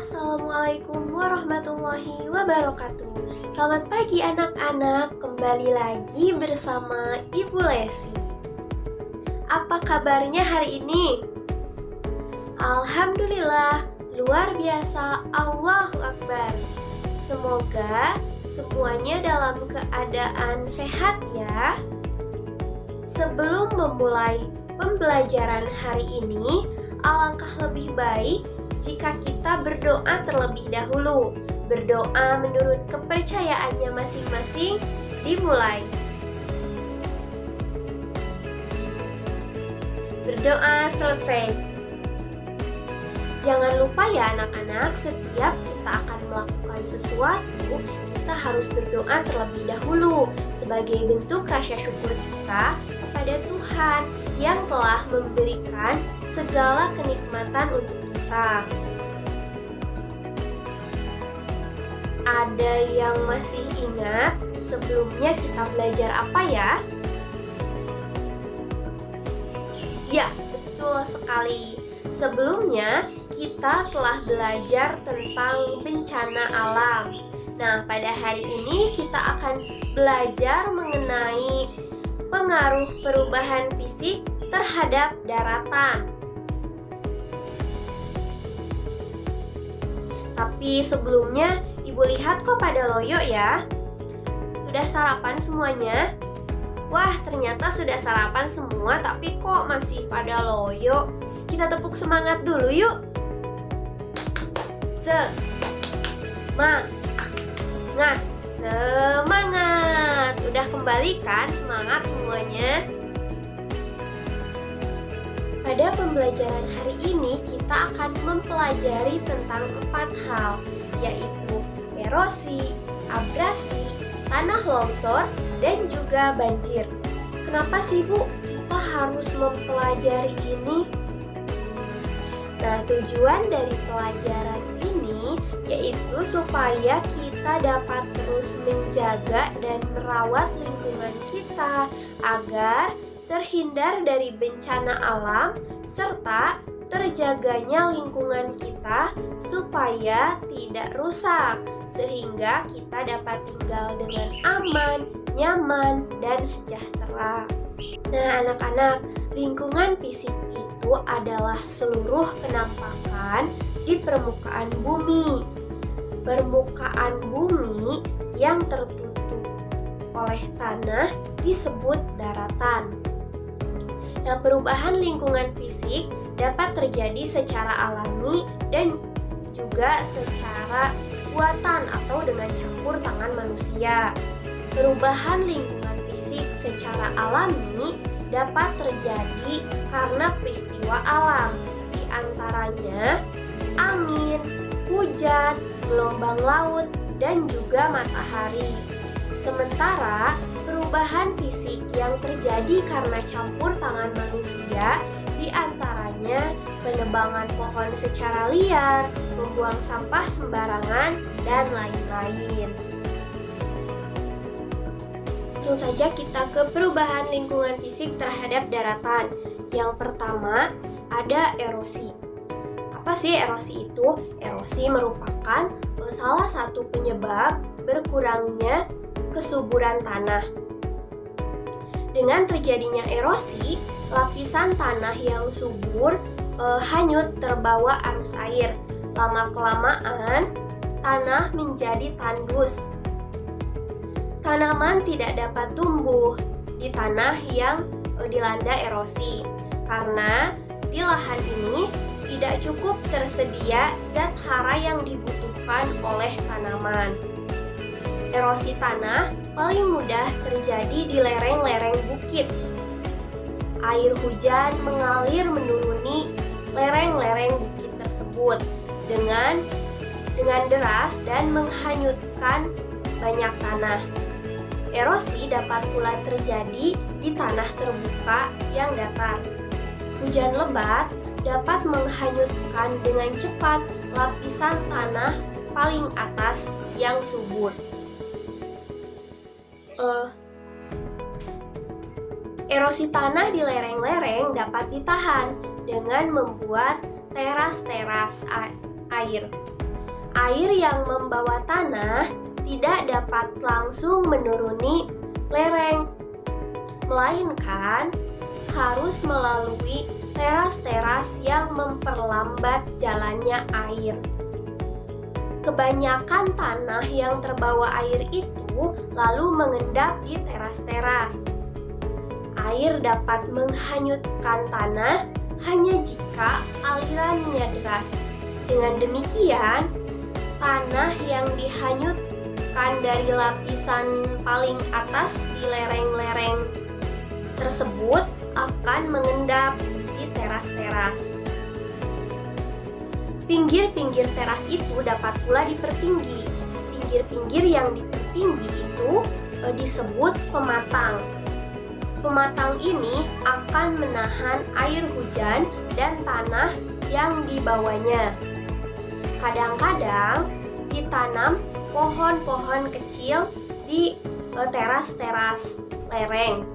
Assalamualaikum warahmatullahi wabarakatuh. Selamat pagi anak-anak, kembali lagi bersama Ibu Lesi. Apa kabarnya hari ini? Alhamdulillah, luar biasa, Allahu Akbar. Semoga semuanya dalam keadaan sehat ya. Sebelum memulai pembelajaran hari ini, alangkah lebih baik jika kita berdoa terlebih dahulu. Berdoa menurut kepercayaannya masing-masing dimulai. Berdoa selesai. Jangan lupa ya anak-anak, setiap kita akan melakukan sesuatu, kita harus berdoa terlebih dahulu sebagai bentuk rasa syukur kita kepada Tuhan yang telah memberikan segala kenikmatan untuk kita. Ada yang masih ingat sebelumnya kita belajar apa ya? Ya, betul sekali. Sebelumnya kita telah belajar tentang bencana alam. Nah, pada hari ini kita akan belajar mengenai pengaruh perubahan fisik terhadap daratan. Tapi sebelumnya, Ibu lihat kok pada loyo ya. Sudah sarapan semuanya? Wah, ternyata sudah sarapan semua, tapi kok masih pada loyo? Kita tepuk semangat dulu yuk. Semangat, semangat. Udah kembali kan semangat semuanya? Pada pembelajaran hari ini kita akan mempelajari tentang 4 hal, yaitu erosi, abrasi, tanah longsor, dan juga banjir. Kenapa sih Bu kita harus mempelajari ini? Nah, tujuan dari pelajaran ini yaitu supaya kita dapat terus menjaga dan merawat lingkungan kita agar terhindar dari bencana alam, serta terjaganya lingkungan kita supaya tidak rusak, sehingga kita dapat tinggal dengan aman, nyaman, dan sejahtera. Nah, anak-anak, lingkungan fisik itu adalah seluruh penampakan di permukaan bumi. Permukaan bumi yang tertutup oleh tanah disebut daratan. Nah, perubahan lingkungan fisik dapat terjadi secara alami dan juga secara buatan atau dengan campur tangan manusia. Perubahan lingkungan fisik secara alami dapat terjadi karena peristiwa alam, di antaranya angin, hujan, gelombang laut, dan juga matahari. Sementara perubahan fisik yang terjadi karena campur tangan manusia, di antaranya penebangan pohon secara liar, membuang sampah sembarangan, dan lain-lain. Langsung saja kita ke perubahan lingkungan fisik terhadap daratan. Yang pertama, ada erosi. Apa sih erosi itu? Erosi merupakan salah satu penyebab berkurangnya kesuburan tanah. Dengan terjadinya erosi, lapisan tanah yang subur hanyut terbawa arus air. Lama-kelamaan, tanah menjadi tandus. Tanaman tidak dapat tumbuh di tanah yang dilanda erosi, karena di lahan ini tidak cukup tersedia zat hara yang dibutuhkan oleh tanaman. Erosi tanah paling mudah terjadi di lereng-lereng bukit. Air hujan mengalir menuruni lereng-lereng bukit tersebut dengan deras dan menghanyutkan banyak tanah. Erosi dapat pula terjadi di tanah terbuka yang datar. Hujan lebat dapat menghanyutkan dengan cepat lapisan tanah paling atas yang subur. Erosi tanah di lereng-lereng dapat ditahan dengan membuat teras-teras air. Air yang membawa tanah tidak dapat langsung menuruni lereng, melainkan harus melalui teras-teras yang memperlambat jalannya air. Kebanyakan tanah yang terbawa air itu lalu mengendap di teras-teras. Air dapat menghanyutkan tanah hanya jika alirannya deras. Dengan demikian, tanah yang dihanyutkan dari lapisan paling atas di lereng-lereng tersebut akan mengendap di teras-teras. Pinggir-pinggir teras itu dapat pula dipertinggi. Pinggir-pinggir yang dipertinggi itu disebut pematang. Pematang ini akan menahan air hujan dan tanah yang dibawanya. Kadang-kadang ditanam pohon-pohon kecil di teras-teras lereng.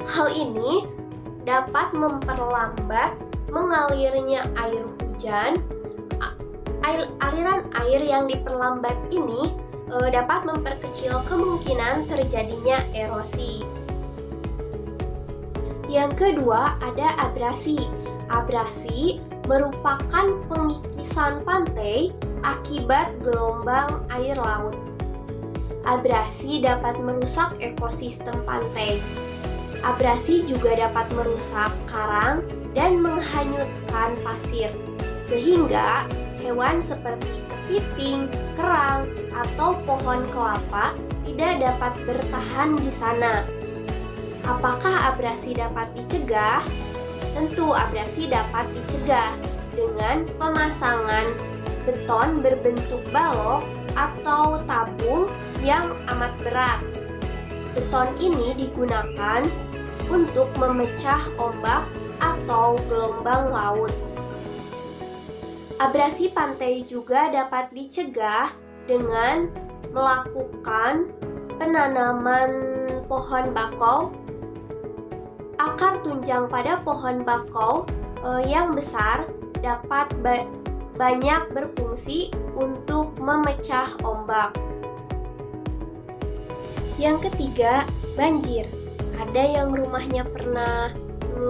Hal ini dapat memperlambat mengalirnya air hujan. Aliran air yang diperlambat ini dapat memperkecil kemungkinan terjadinya erosi. Yang kedua ada abrasi. Abrasi merupakan pengikisan pantai akibat gelombang air laut. Abrasi dapat merusak ekosistem pantai. Abrasi juga dapat merusak karang dan menghanyutkan pasir, sehingga hewan seperti kepiting, kerang, atau pohon kelapa tidak dapat bertahan di sana. Apakah abrasi dapat dicegah? Tentu abrasi dapat dicegah dengan pemasangan beton berbentuk balok atau tabung yang amat berat. Beton ini digunakan untuk memecah ombak atau gelombang laut. Abrasi pantai juga dapat dicegah dengan melakukan penanaman pohon bakau. Akar tunjang pada pohon bakau yang besar dapat banyak berfungsi untuk memecah ombak. Yang ketiga, banjir. Ada yang rumahnya pernah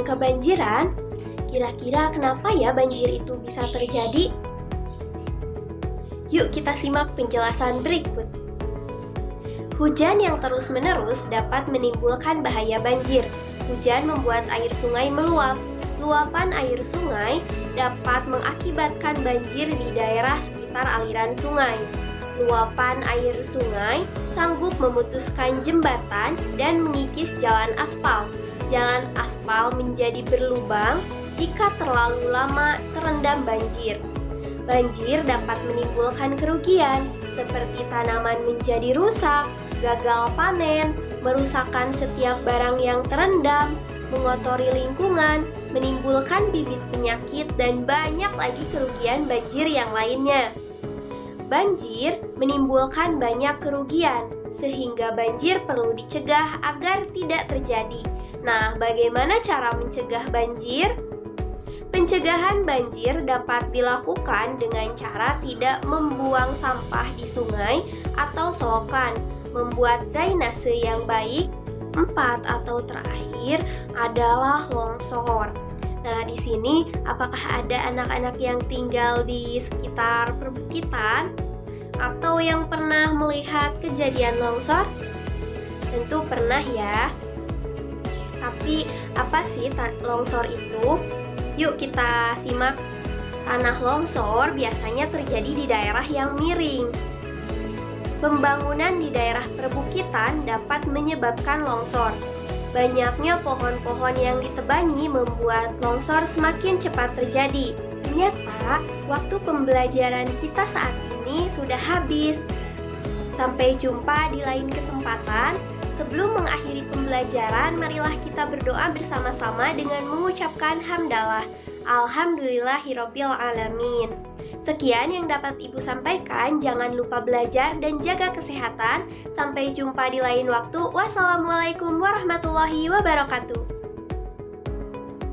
kebanjiran? Kira-kira kenapa ya banjir itu bisa terjadi? Yuk kita simak penjelasan berikut. Hujan yang terus-menerus dapat menimbulkan bahaya banjir. Hujan membuat air sungai meluap. Luapan air sungai dapat mengakibatkan banjir di daerah sekitar aliran sungai. Luapan air sungai sanggup memutuskan jembatan dan mengikis jalan aspal. Jalan aspal menjadi berlubang jika terlalu lama terendam banjir. Banjir dapat menimbulkan kerugian seperti tanaman menjadi rusak, gagal panen, merusakkan setiap barang yang terendam, mengotori lingkungan, menimbulkan bibit penyakit, dan banyak lagi kerugian banjir yang lainnya. Banjir menimbulkan banyak kerugian, sehingga banjir perlu dicegah agar tidak terjadi. Nah, bagaimana cara mencegah banjir? Pencegahan banjir dapat dilakukan dengan cara tidak membuang sampah di sungai atau selokan, membuat drainase yang baik. 4 atau terakhir adalah longsor. Nah, di sini apakah ada anak-anak yang tinggal di sekitar perbukitan atau yang pernah melihat kejadian longsor? Tentu pernah ya. Tapi apa sih longsor itu? Yuk kita simak. Tanah longsor biasanya terjadi di daerah yang miring. Pembangunan di daerah perbukitan dapat menyebabkan longsor. Banyaknya pohon-pohon yang ditebangi membuat longsor semakin cepat terjadi. Ternyata, waktu pembelajaran kita saat ini sudah habis. Sampai jumpa di lain kesempatan. Sebelum mengakhiri pembelajaran, marilah kita berdoa bersama-sama dengan mengucapkan hamdalah. Alhamdulillahirabbil alamin. Sekian yang dapat Ibu sampaikan. Jangan lupa belajar dan jaga kesehatan. Sampai jumpa di lain waktu. Wassalamualaikum warahmatullahi wabarakatuh.